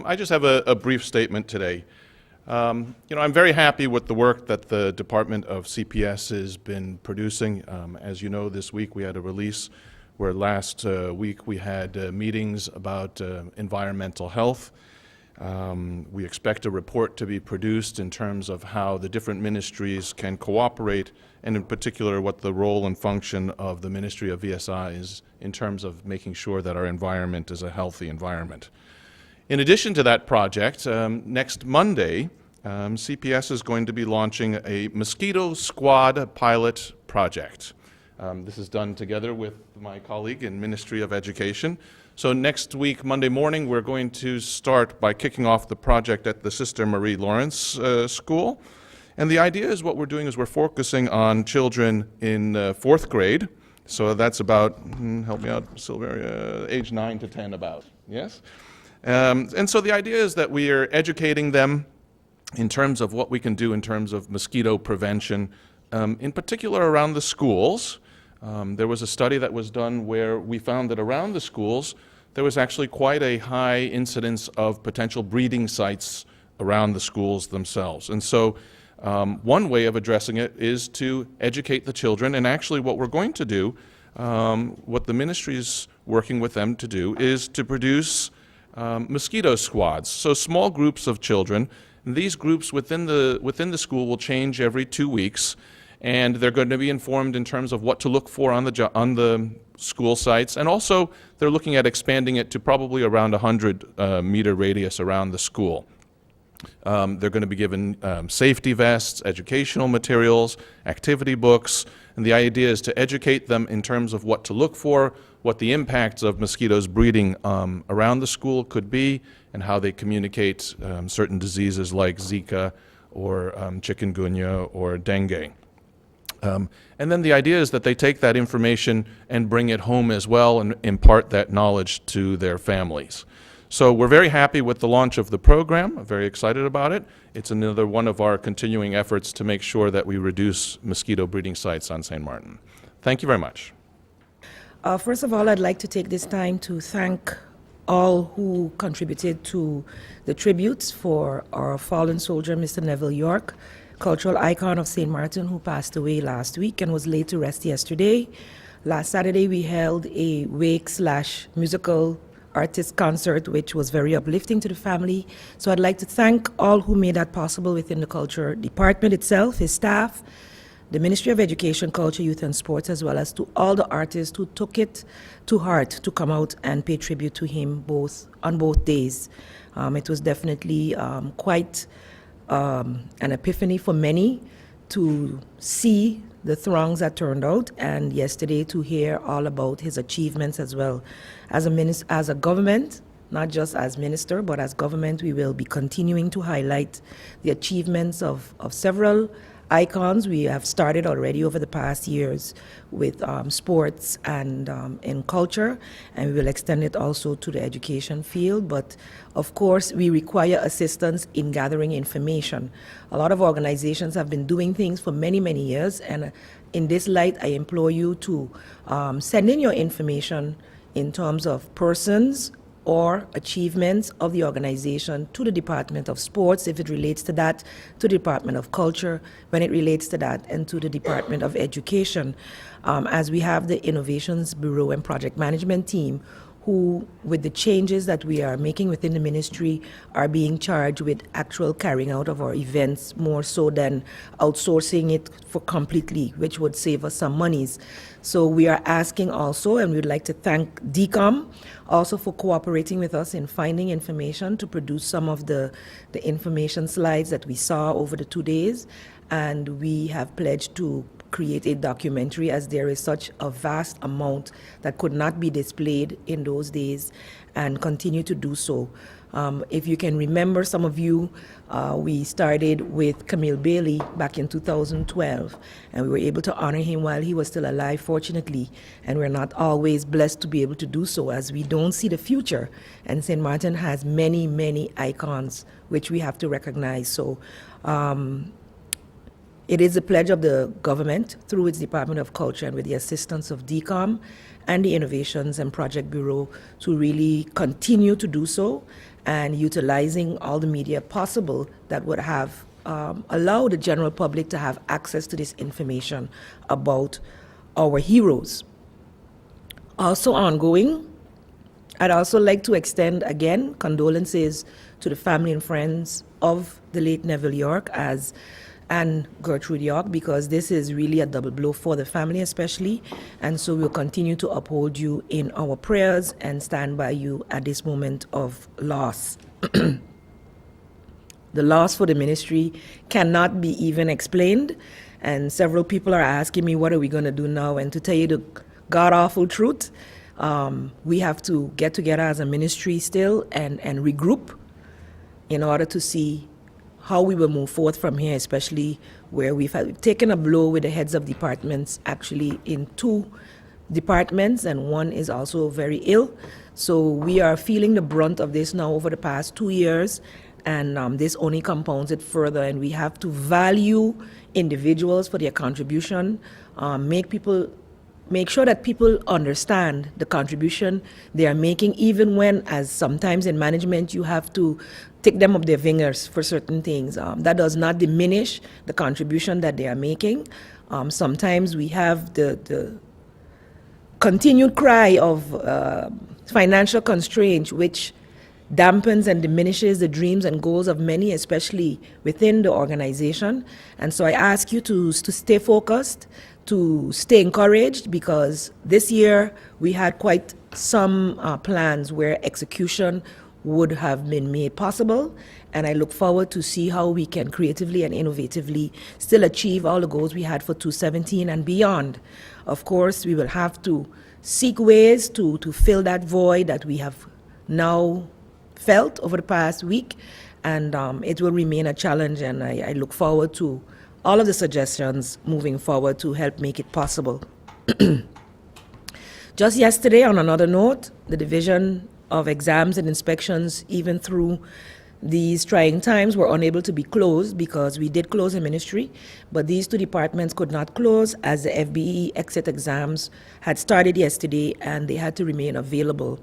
I just have a brief statement today. I'm very happy with the work that the Department of CPS has been producing. As you know, this week we had a release where last week we had meetings about environmental health. We expect a report to be produced in terms of how the different ministries can cooperate, and in particular what the role and function of the Ministry of VSI is in terms of making sure that our environment is a healthy environment. In addition to that project, next Monday, CPS is going to be launching a Mosquito Squad pilot project. This is done together with my colleague in Ministry of Education. So next week, Monday morning, we're going to start by kicking off the project at the Sister Marie Lawrence School. And the idea is what we're doing is we're focusing on children in fourth grade. So that's about, help me out, Silveria, age 9 to 10 about, yes? And so the idea is that we are educating them in terms of what we can do in terms of mosquito prevention, in particular around the schools. There was a study that was done where we found that around the schools there was actually quite a high incidence of potential breeding sites around the schools themselves. And so one way of addressing it is to educate the children, and actually what we're going to do, what the ministry is working with them to do, is to produce mosquito squads, so small groups of children. And these groups within the school will change every 2 weeks, and they're going to be informed in terms of what to look for on the school sites, and also they're looking at expanding it to probably around 100-meter radius around the school. They're going to be given safety vests, educational materials, activity books, and the idea is to educate them in terms of what to look for, what the impacts of mosquitoes breeding around the school could be, and how they communicate certain diseases like Zika or chikungunya or dengue. And then the idea is that they take that information and bring it home as well and impart that knowledge to their families. So we're very happy with the launch of the program. I'm very excited about it. It's another one of our continuing efforts to make sure that we reduce mosquito breeding sites on St. Martin. Thank you very much. First of all, I'd like to take this time to thank all who contributed to the tributes for our fallen soldier, Mr. Neville York, cultural icon of St. Martin, who passed away last week and was laid to rest yesterday. Last Saturday, we held a wake/musical artist concert, which was very uplifting to the family. So I'd like to thank all who made that possible within the culture department itself, his staff, the Ministry of Education, Culture, Youth and Sports, as well as to all the artists who took it to heart to come out and pay tribute to him on both days. It was definitely quite an epiphany for many to see the throngs that turned out, and yesterday to hear all about his achievements as well. As a government, not just as minister, but as government, we will be continuing to highlight the achievements of several icons. We have started already over the past years with sports and in culture, and we will extend it also to the education field. But of course, we require assistance in gathering information. A lot of organizations have been doing things for many, many years, and in this light, I implore you to send in your information in terms of persons or achievements of the organization to the Department of Sports, if it relates to that, to the Department of Culture, when it relates to that, and to the Department of Education. As we have the Innovations Bureau and Project Management team, who, with the changes that we are making within the ministry, are being charged with actual carrying out of our events more so than outsourcing it for completely, which would save us some monies. So we are asking also, and we'd like to thank DCOM also for cooperating with us in finding information to produce some of the information slides that we saw over the 2 days. And we have pledged to create a documentary, as there is such a vast amount that could not be displayed in those days, and continue to do so. If you can remember, some of you, we started with Camille Bailey back in 2012, and we were able to honor him while he was still alive, fortunately, and we're not always blessed to be able to do so, as we don't see the future. And St. Martin has many, many icons which we have to recognize. So it is a pledge of the government through its Department of Culture and with the assistance of DCOM and the Innovations and Project Bureau to really continue to do so and utilizing all the media possible that would have allowed the general public to have access to this information about our heroes. Also ongoing, I'd also like to extend again condolences to the family and friends of the late Neville York and Gertrude York, because this is really a double blow for the family especially, and so we'll continue to uphold you in our prayers and stand by you at this moment of loss. The loss for the ministry cannot be even explained, and several people are asking me, what are we going to do now? And to tell you the god-awful truth, we have to get together as a ministry still and regroup in order to see how we will move forth from here, especially where we've taken a blow with the heads of departments, actually in 2 departments, and one is also very ill. So we are feeling the brunt of this now over the past 2 years, and this only compounds it further, and we have to value individuals for their contribution, make sure that people understand the contribution they are making, even when, as sometimes in management, you have to take them up their fingers for certain things. That does not diminish the contribution that they are making. Sometimes we have the continued cry of financial constraint, which dampens and diminishes the dreams and goals of many, especially within the organization. And so I ask you to stay focused, to stay encouraged, because this year we had quite some plans where execution would have been made possible, and I look forward to see how we can creatively and innovatively still achieve all the goals we had for 2017 and beyond. Of course, we will have to seek ways to fill that void that we have now felt over the past week, and it will remain a challenge, and I look forward to all of the suggestions moving forward to help make it possible. Just yesterday, on another note, the Division of Exams and Inspections, even through these trying times, were unable to be closed because we did close the ministry, but these 2 departments could not close as the FBE exit exams had started yesterday and they had to remain available.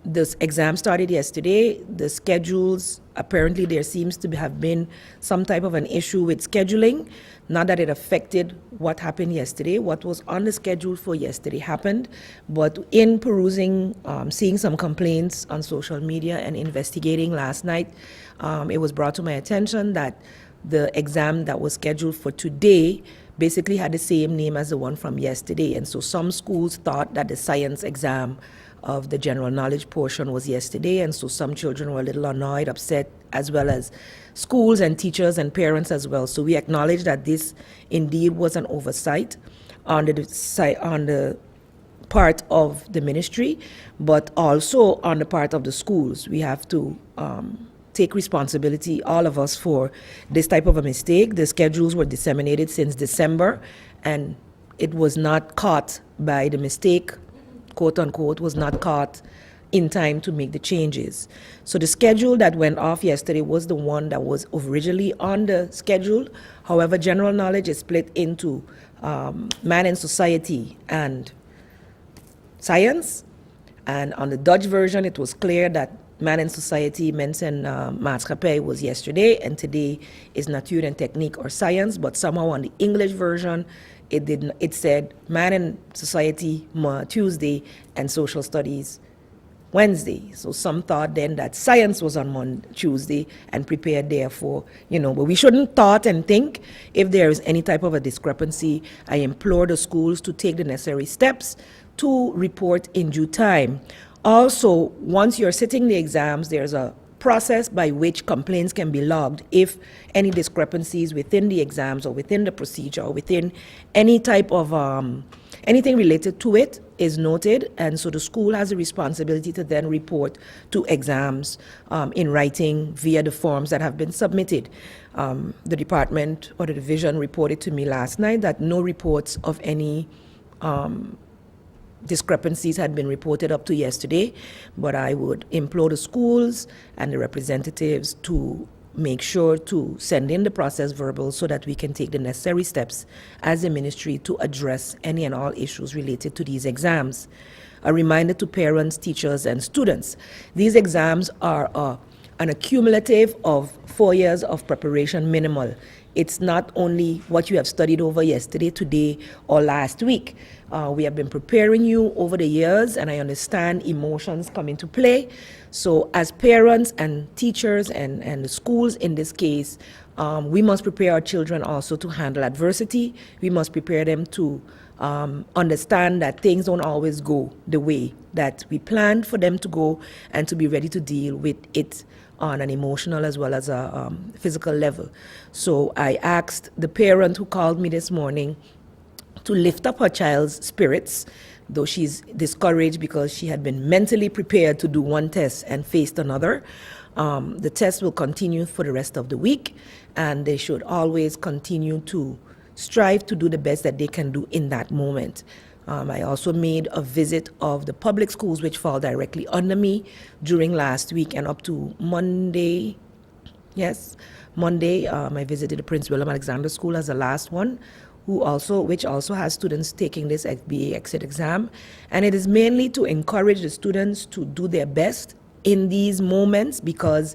This exam started yesterday. The schedules, apparently there seems to have been some type of an issue with scheduling. Not that it affected what happened yesterday. What was on the schedule for yesterday happened, but in perusing, seeing some complaints on social media and investigating last night, it was brought to my attention that the exam that was scheduled for today basically had the same name as the one from yesterday. And so some schools thought that the science exam of the general knowledge portion was yesterday, and so some children were a little annoyed, upset, as well as schools and teachers and parents as well. So we acknowledge that this indeed was an oversight on the part of the ministry, but also on the part of the schools. We have to take responsibility, all of us, for this type of a mistake. The schedules were disseminated since December, and it was not caught by the mistake, quote unquote, was not caught in time to make the changes. So the schedule that went off yesterday was the one that was originally on the schedule. However, general knowledge is split into man and society and science. And on the Dutch version, it was clear that man and society, mens en maatschappij, was yesterday, and today is natuur en techniek or science. But somehow on the English version, it said man and society Tuesday and social studies Wednesday. So some thought then that science was on Tuesday and prepared therefore, but we shouldn't thought and think. If there is any type of a discrepancy, I implore the schools to take the necessary steps to report in due time. Also, once you're sitting the exams, there's a process by which complaints can be logged if any discrepancies within the exams or within the procedure or within any type of anything related to it is noted, and so the school has a responsibility to then report to exams in writing via the forms that have been submitted. The department or the division reported to me last night that no reports of any discrepancies had been reported up to yesterday, but I would implore the schools and the representatives to make sure to send in the process verbal so that we can take the necessary steps as a ministry to address any and all issues related to these exams. a reminder to parents, teachers, and students. These exams are an accumulative of 4 years of preparation minimal. It's not only what you have studied over yesterday, today, or last week. We have been preparing you over the years, and I understand emotions come into play. So as parents and teachers and the schools in this case, we must prepare our children also to handle adversity. We must prepare them to understand that things don't always go the way that we planned for them to go, and to be ready to deal with it on an emotional as well as a physical level. So I asked the parent who called me this morning to lift up her child's spirits, though she's discouraged because she had been mentally prepared to do one test and faced another. The test will continue for the rest of the week, and they should always continue to strive to do the best that they can do in that moment. I also made a visit of the public schools, which fall directly under me, during last week and up to Monday. Yes, Monday, I visited the Prince William Alexander School as the last one, which also has students taking this BA exit exam. And it is mainly to encourage the students to do their best in these moments, because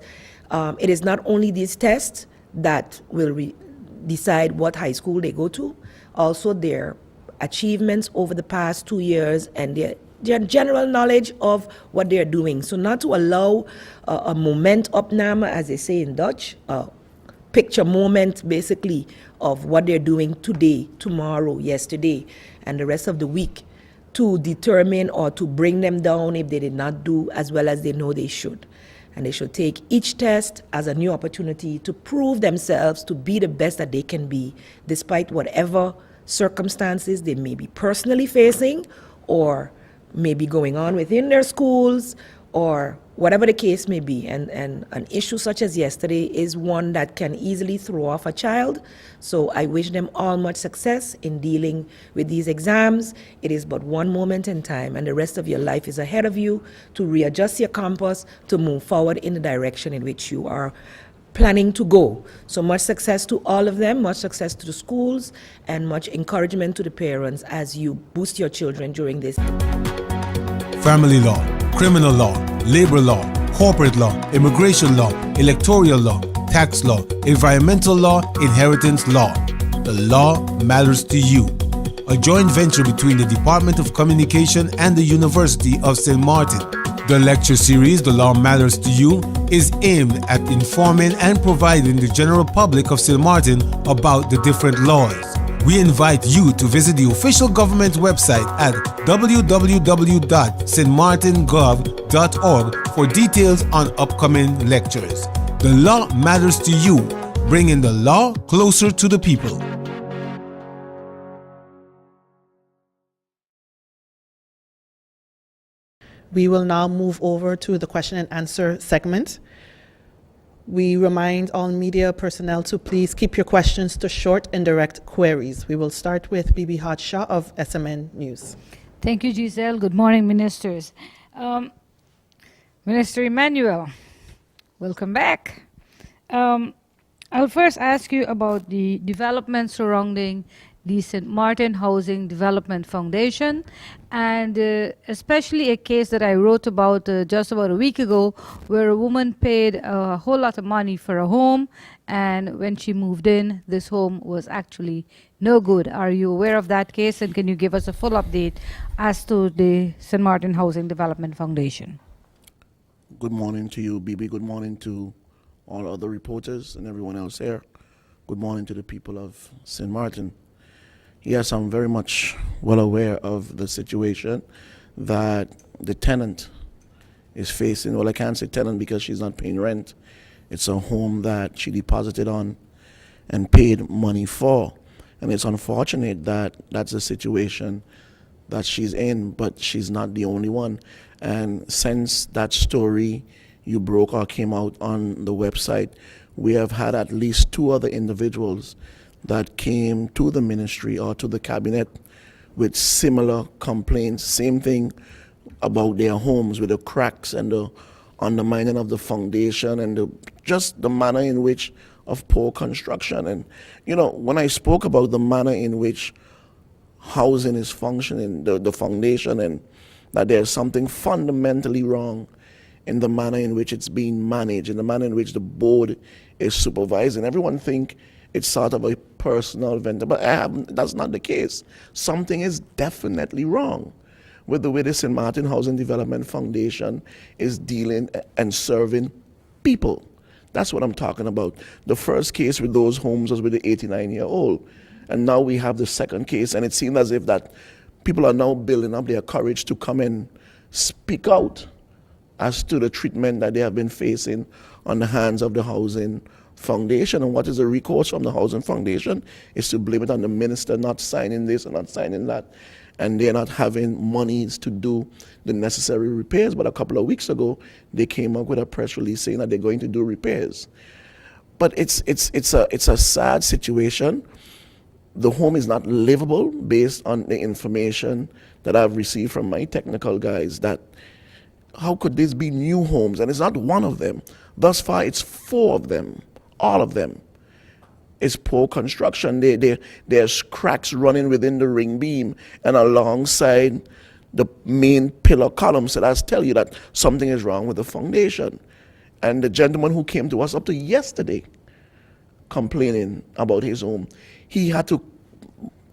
it is not only these tests that will decide what high school they go to, also their achievements over the past 2 years and their general knowledge of what they're doing. So not to allow a momentopname, as they say in Dutch, a picture moment basically of what they're doing today, tomorrow, yesterday, and the rest of the week, to determine or to bring them down if they did not do as well as they know they should. And they should take each test as a new opportunity to prove themselves to be the best that they can be, despite whatever circumstances they may be personally facing or may be going on within their schools, or whatever the case may be. And an issue such as yesterday is one that can easily throw off a child. So I wish them all much success in dealing with these exams. It is but one moment in time, and the rest of your life is ahead of you to readjust your compass, to move forward in the direction in which you are planning to go. So much success to all of them, much success to the schools, and much encouragement to the parents as you boost your children during this. Family law, criminal law, labor law, corporate law, immigration law, electoral law, tax law, environmental law, inheritance law. The law matters to you. A joint venture between the Department of Communication and the University of St. Martin. The lecture series, The Law Matters to You, is aimed at informing and providing the general public of St. Martin about the different laws. We invite you to visit the official government website at www.stmartingov.org for details on upcoming lectures. The law matters to you, bringing the law closer to the people. We will now move over to the question and answer segment. We remind all media personnel to please keep your questions to short and direct queries. We will start with Bibi Hadshaw of SMN News. Thank you, Giselle. Good morning, ministers. Minister Emmanuel, welcome back. I'll first ask you about the development surrounding the St. Martin Housing Development Foundation, and especially a case that I wrote about just about a week ago, where a woman paid a whole lot of money for a home, and when she moved in, this home was actually no good. Are you aware of that case, and can you give us a full update as to the St. Martin Housing Development Foundation? Good morning to you, Bibi. Good morning to all other reporters and everyone else here. Good morning to the people of St. Martin. Yes, I'm very much well aware of the situation that the tenant is facing. Well, I can't say tenant because she's not paying rent. It's a home that she deposited on and paid money for. And it's unfortunate that that's the situation that she's in, but she's not the only one. And since that story you broke or came out on the website, we have had at least 2 other individuals that came to the ministry or to the cabinet with similar complaints, same thing about their homes, with the cracks and the undermining of the foundation and just the manner in which of poor construction. And, you know, when I spoke about the manner in which housing is functioning, the foundation and that there's something fundamentally wrong in the manner in which it's being managed, in the manner in which the board is supervising. Everyone think it's sort of a personal venture, but that's not the case. Something is definitely wrong with the way the St. Martin Housing Development Foundation is dealing and serving people. That's what I'm talking about. The first case with those homes was with the 89-year-old. And now we have the second case, and it seems as if that people are now building up their courage to come and speak out as to the treatment that they have been facing on the hands of the Housing Foundation. And what is the recourse from the Housing Foundation is to blame it on the minister not signing this and not signing that. And they're not having monies to do the necessary repairs. But a couple of weeks ago, they came up with a press release saying that they're going to do repairs. But it's a sad situation. The home is not livable based on the information that I've received from my technical guys, that how could this be new homes? And it's not one of them. Thus far, it's 4 of them, all of them. It's poor construction. There's cracks running within the ring beam and alongside the main pillar column. So that's tell you that something is wrong with the foundation. And the gentleman who came to us up to yesterday complaining about his home, he had to,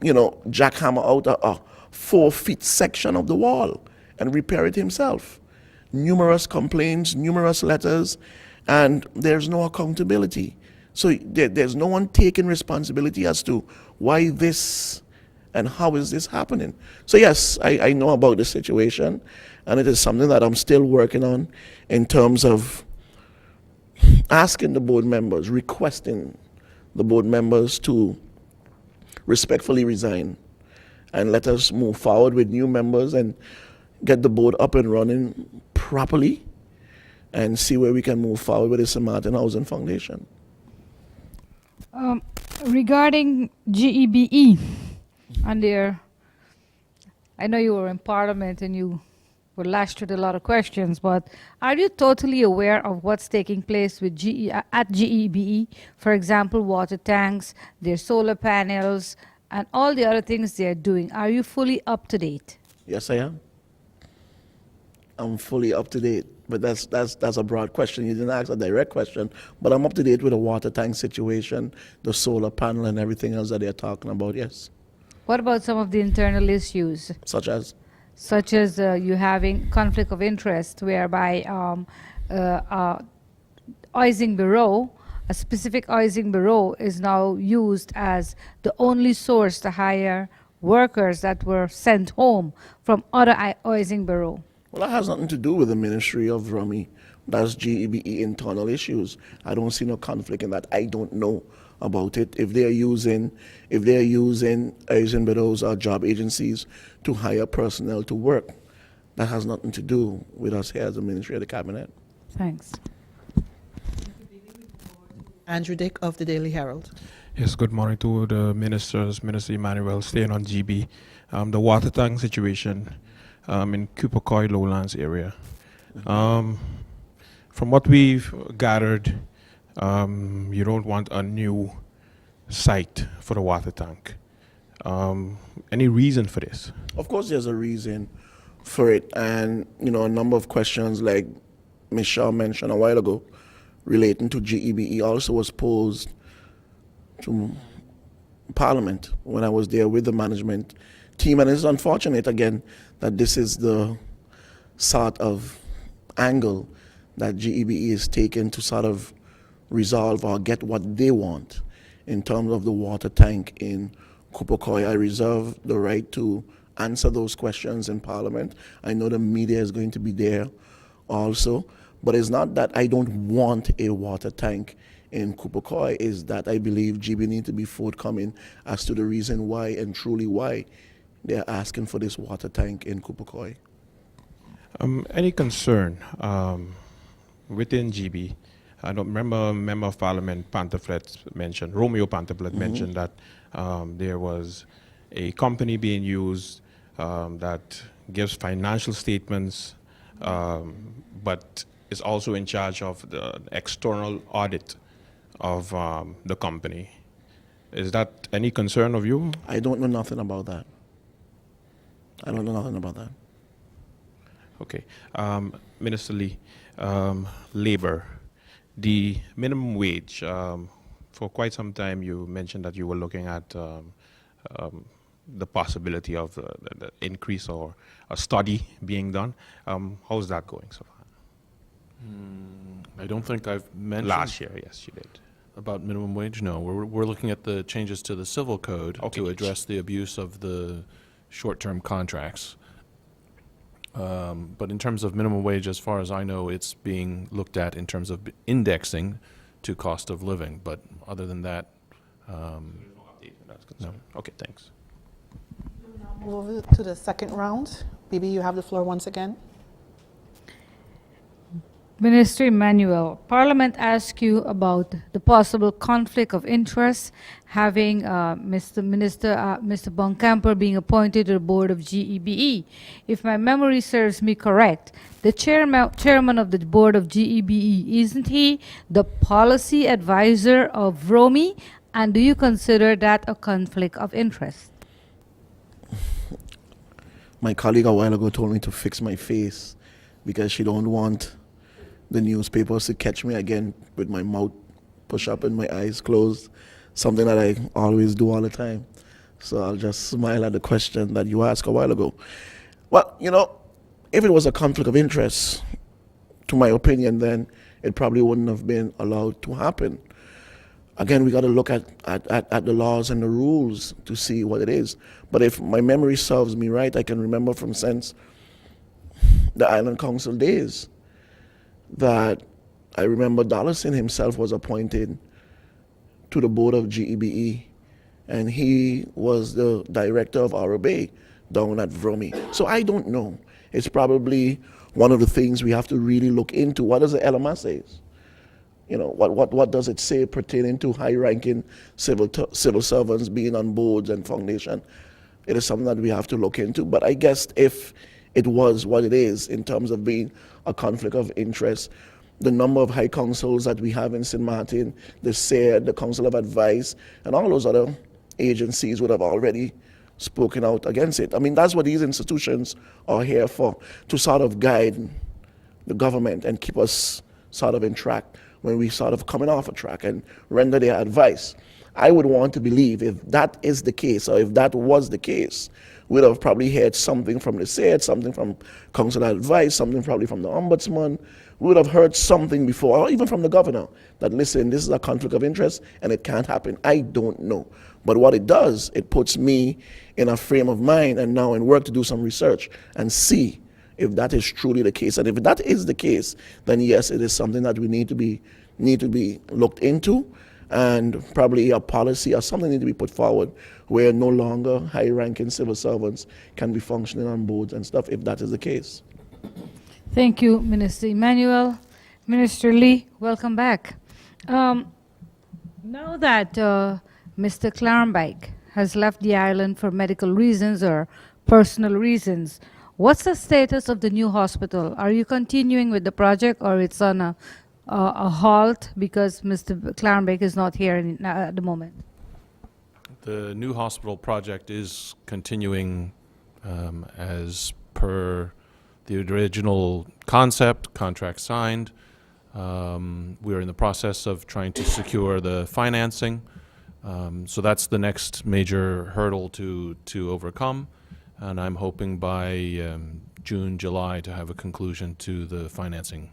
jackhammer out a 4-foot section of the wall and repair it himself. Numerous complaints, numerous letters, and there's no accountability. So there's no one taking responsibility as to why this and how is this happening. So yes, I know about the situation, and it is something that I'm still working on in terms of asking the board members, requesting the board members to respectfully resign and let us move forward with new members and get the board up and running properly and see where we can move forward with the St. Martin Housing Foundation. Regarding GEBE and I know you were in Parliament and you were lashed with a lot of questions, but are you totally aware of what's taking place with at GEBE? For example, water tanks, their solar panels, and all the other things they're doing. Are you fully up to date? Yes, I am. I'm fully up to date, but that's a broad question. You didn't ask a direct question, but I'm up to date with the water tank situation, the solar panel, and everything else that they're talking about, yes. What about some of the internal issues? Such as? Such as you having conflict of interest, whereby Oising Bureau, a specific Oising Bureau, is now used as the only source to hire workers that were sent home from other Oising Bureau. Well, that has nothing to do with the Ministry of Rummy. That's GEBE internal issues. I don't see no conflict in that. I don't know about it. If they're using Asian bureaus or job agencies to hire personnel to work, that has nothing to do with us here as the Ministry of the Cabinet. Thanks. Andrew Dick of the Daily Herald. Yes, good morning to the ministers, Minister Emmanuel, staying on GB. The water tank situation in Kupakoy Lowlands area. From what we've gathered, you don't want a new site for the water tank. Any reason for this? Of course there's a reason for it, and a number of questions like Ms. Shaw mentioned a while ago relating to GEBE also was posed to Parliament when I was there with the management team, and it's unfortunate again that this is the sort of angle that GEBE is taking to sort of resolve or get what they want in terms of the water tank in Kupakoy. I reserve the right to answer those questions in Parliament. I know the media is going to be there also, but it's not that I don't want a water tank in Kupakoy, is that I believe GB need to be forthcoming as to the reason why and truly why they're asking for this water tank in Kupakoy. Any concern within GB? I don't remember a member of Parliament, Romeo Pantaflet mentioned that there was a company being used that gives financial statements, but is also in charge of the external audit of the company. Is that any concern of you? I don't know nothing about that. I don't know nothing about that. Okay. Minister Lee, labor, the minimum wage, for quite some time you mentioned that you were looking at the possibility of the increase or a study being done. How's that going so far? I don't think I've mentioned Last year, yes, you did. about minimum wage. No, we're looking at the changes to the civil code Okay. to address the abuse of the short-term contracts. But in terms of minimum wage, as far as I know, it's being looked at in terms of indexing to cost of living. But other than that, That's concerned. Okay, thanks. Move over to the second round. Bibi, you have the floor once again. Minister Emmanuel, Parliament asked you about the possible conflict of interest having Mr. Bonkamper being appointed to the board of GEBE. If my memory serves me correct, the chairman of the board of GEBE, isn't he the policy advisor of ROMI? And do you consider that a conflict of interest? My colleague a while ago told me to fix my face because she don't want the newspapers to catch me again with my mouth pushed up and my eyes closed, something that I always do all the time. So I'll just smile at the question that you asked a while ago. Well, you know, if it was a conflict of interest, to my opinion, then it probably wouldn't have been allowed to happen. Again, we got to look at the laws and the rules to see what it is. But if my memory serves me right, I can remember from since the Island Council days that I remember Dollison himself was appointed to the board of GEBE, and he was the director of Arabe down at Vromi. So I don't know. It's probably one of the things we have to really look into. What does the LMA say? You know, what does it say pertaining to high-ranking civil servants being on boards and foundation? It is something that we have to look into. But I guess if it was what it is in terms of being a conflict of interest, the number of high councils that we have in St. Martin, the SAID, the Council of Advice, and all those other agencies would have already spoken out against it. I mean, that's what these institutions are here for, to sort of guide the government and keep us sort of in track when we sort of coming off a track and render their advice. I would want to believe if that is the case, or if that was the case, we'd have probably heard something from the SAID, something from Council of Advice, something probably from the Ombudsman. We would have heard something before, or even from the governor, that listen, this is a conflict of interest and it can't happen. I don't know. But what it does, it puts me in a frame of mind and now in work to do some research and see if that is truly the case. And if that is the case, then yes, it is something that we need to be looked into, and probably a policy or something need to be put forward where no longer high-ranking civil servants can be functioning on boards and stuff, if that is the case. Thank you, Minister Emmanuel. Minister Lee, welcome back. Now that Mr. Clarenbeck has left the island for medical reasons or personal reasons, what's the status of the new hospital? Are you continuing with the project, or it's on a halt because Mr. Clarenbeck is not here at the moment? the new hospital project is continuing as per the original concept, contract signed. We're in the process of trying to secure the financing. So that's the next major hurdle to overcome. And I'm hoping by June, July to have a conclusion to the financing.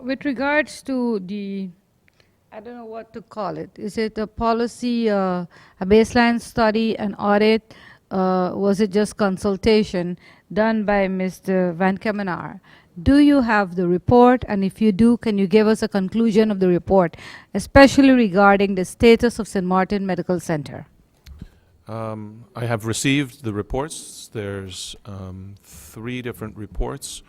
With regards to the, I don't know what to call it. Is it a policy, a baseline study, an audit? Was it just consultation done by Mr. Van Kemenaar? Do you have the report? And if you do, can you give us a conclusion of the report, especially regarding the status of St. Martin Medical Center? I have received the reports. There's 3 different reports.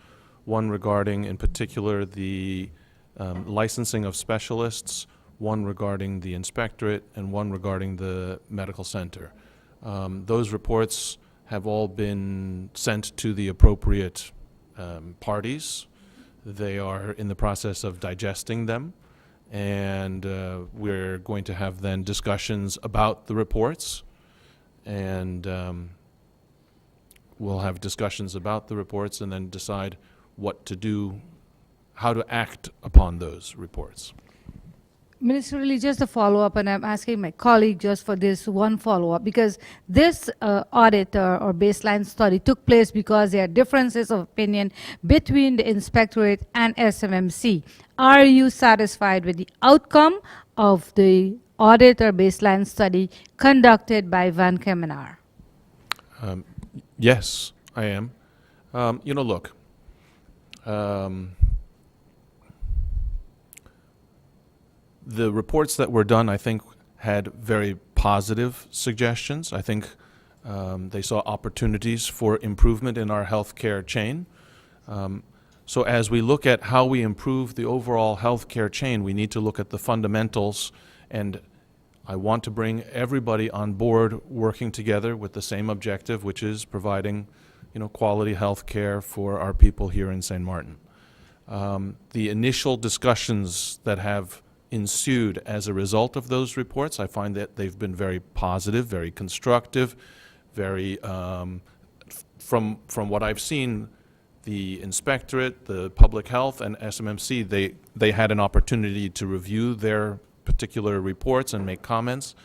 One regarding, in particular, the licensing of specialists, one regarding the inspectorate, and one regarding the medical center. Those reports have all been sent to the appropriate parties. They are in the process of digesting them, and we're going to have then discussions about the reports, and we'll have discussions about the reports and then decide what to do, how to act upon those reports. Minister, really just a follow-up, and I'm asking my colleague just for this one follow-up, because this audit or baseline study took place because there are differences of opinion between the Inspectorate and SMMC. Are you satisfied with the outcome of the audit or baseline study conducted by Van Kemenaar? Yes, I am. Look, the reports that were done, I think, had very positive suggestions. I think they saw opportunities for improvement in our healthcare chain. So as we look at how we improve the overall healthcare chain, we need to look at the fundamentals, and I want to bring everybody on board working together with the same objective, which is providing, quality health care for our people here in St. Martin. The initial discussions that have ensued as a result of those reports, I find that they've been very positive, very constructive, very, from what I've seen, the Inspectorate, the Public Health, and SMMC, they had an opportunity to review their particular reports and make comments.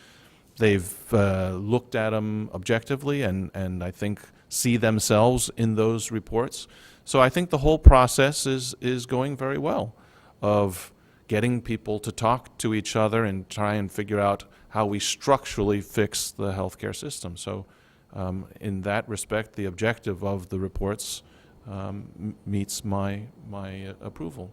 They've looked at them objectively and I think see themselves in those reports. So I think the whole process is going very well, of getting people to talk to each other and try and figure out how we structurally fix the healthcare system. So in that respect, the objective of the reports meets my approval.